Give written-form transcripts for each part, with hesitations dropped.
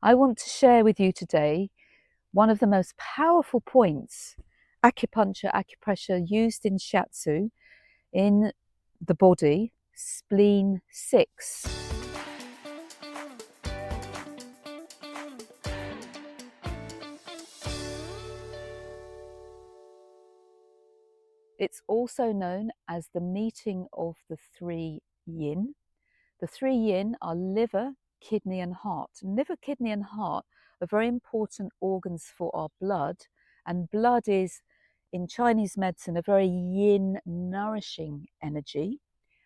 I want to share with you today one of the most powerful points acupressure used in shiatsu in the body, spleen 6. It's also known as the meeting of the three yin. The three yin are liver, kidney and heart. Liver, kidney and heart are very important organs for our blood, and blood is, in Chinese medicine, a very yin nourishing energy,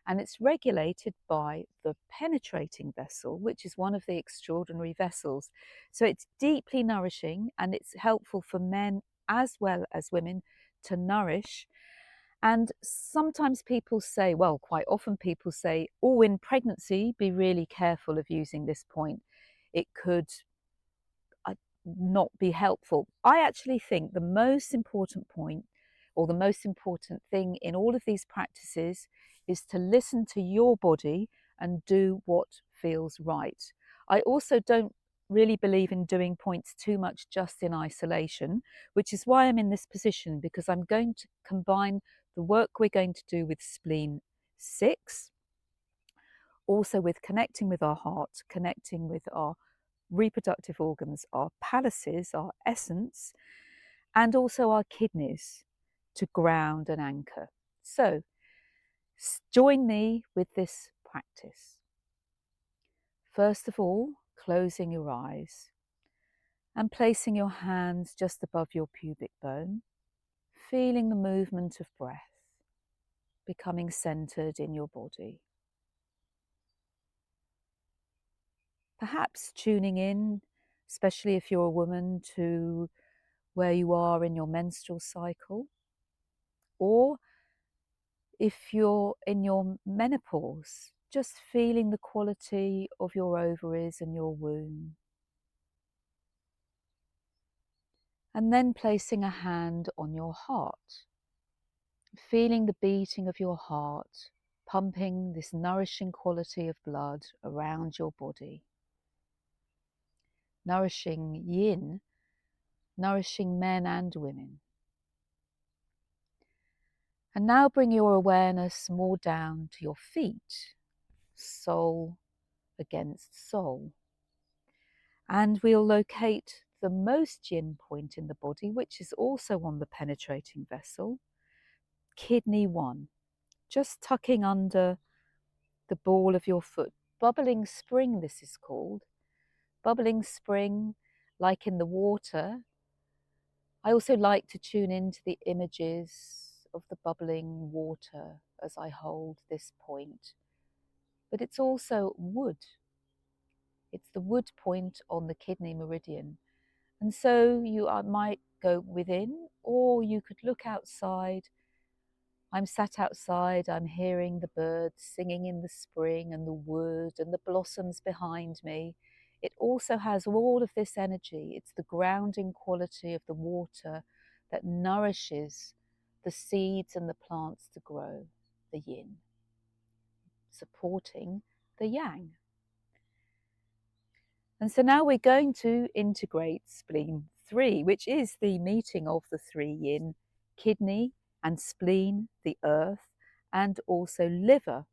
and it's regulated by the penetrating vessel, which is one of the extraordinary vessels. So it's deeply nourishing, and it's helpful for men as well as women to nourish. And sometimes people say, well, quite often people say, oh, in pregnancy, be really careful of using this point. It could not be helpful. I actually think the most important point, or the most important thing in all of these practices, is to listen to your body and do what feels right. I also don't really believe in doing points too much just in isolation, which is why I'm in this position, because I'm going to combine the work we're going to do with spleen 6, also with connecting with our heart, connecting with our reproductive organs, our palaces, our essence, and also our kidneys to ground and anchor. So join me with this practice. First of all, closing your eyes and placing your hands just above your pubic bone, feeling the movement of breath, becoming centered in your body. Perhaps tuning in, especially if you're a woman, to where you are in your menstrual cycle, or if you're in your menopause, just feeling the quality of your ovaries and your womb. And then placing a hand on your heart, feeling the beating of your heart, pumping this nourishing quality of blood around your body. Nourishing yin, nourishing men and women. And now bring your awareness more down to your feet, sole against sole. And we'll locate the most yin point in the body, which is also on the penetrating vessel, kidney 1, just tucking under the ball of your foot. Bubbling spring, this is called. Bubbling spring, like in the water. I also like to tune into the images of the bubbling water as I hold this point. But it's also wood. It's the wood point on the kidney meridian. And so you might go within, or you could look outside. I'm sat outside, I'm hearing the birds singing in the spring and the wood and the blossoms behind me. It also has all of this energy. It's the grounding quality of the water that nourishes the seeds and the plants to grow, the yin, supporting the yang. And so now we're going to integrate spleen 3, which is the meeting of the three yin, kidney and spleen, the earth, and also liver,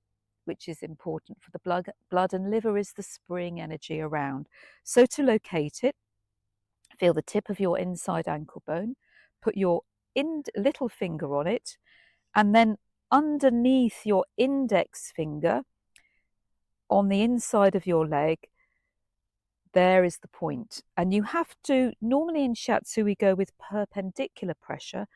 which is important for the blood, and liver is the spring energy around. So to locate it, feel the tip of your inside ankle bone, put your little finger on it, and then underneath your index finger on the inside of your leg, there is the point. And you have to, normally in shiatsu we go with perpendicular pressure.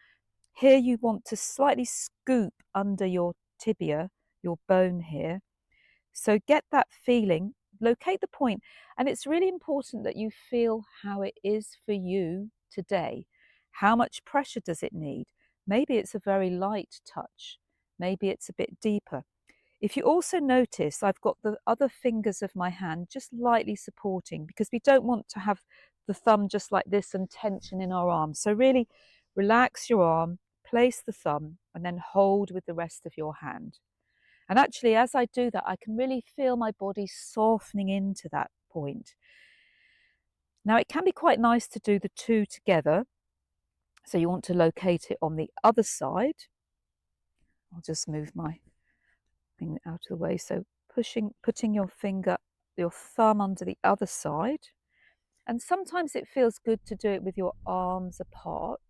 Here you want to slightly scoop under your tibia, your bone here. So get that feeling, locate the point, and it's really important that you feel how it is for you today. How much pressure does it need? Maybe it's a very light touch, maybe it's a bit deeper. If you also notice, I've got the other fingers of my hand just lightly supporting, because we don't want to have the thumb just like this and tension in our arm. So really relax your arm, place the thumb, and then hold with the rest of your hand. And actually, as I do that, I can really feel my body softening into that point. Now, it can be quite nice to do the two together. So you want to locate it on the other side. I'll just move my thing out of the way. So putting your thumb under the other side. And sometimes it feels good to do it with your arms apart.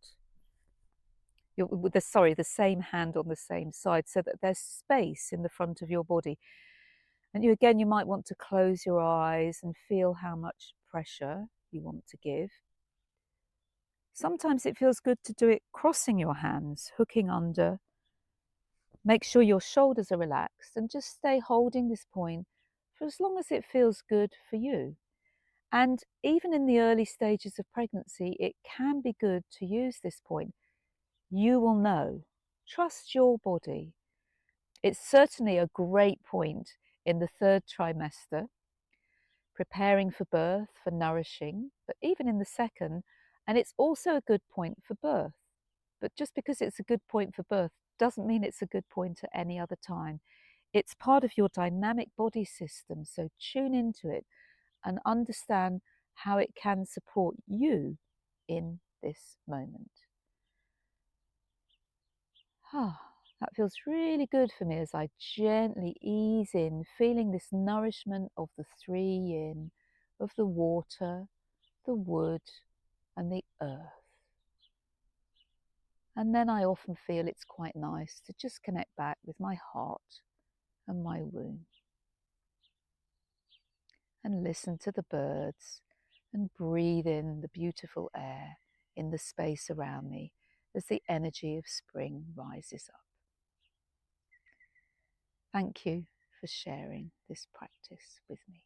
With the same hand on the same side, so that there's space in the front of your body. And you might want to close your eyes and feel how much pressure you want to give. Sometimes it feels good to do it crossing your hands, hooking under. Make sure your shoulders are relaxed and just stay holding this point for as long as it feels good for you. And even in the early stages of pregnancy, it can be good to use this point. You will know. Trust your body. It's certainly a great point in the 3rd trimester, preparing for birth, for nourishing, but even in the 2nd, and it's also a good point for birth. But just because it's a good point for birth doesn't mean it's a good point at any other time. It's part of your dynamic body system, so tune into it and understand how it can support you in this moment. That feels really good for me as I gently ease in, feeling this nourishment of the 3 yin, of the water, the wood, and the earth. And then I often feel it's quite nice to just connect back with my heart and my womb. And listen to the birds and breathe in the beautiful air in the space around me as the energy of spring rises up. Thank you for sharing this practice with me.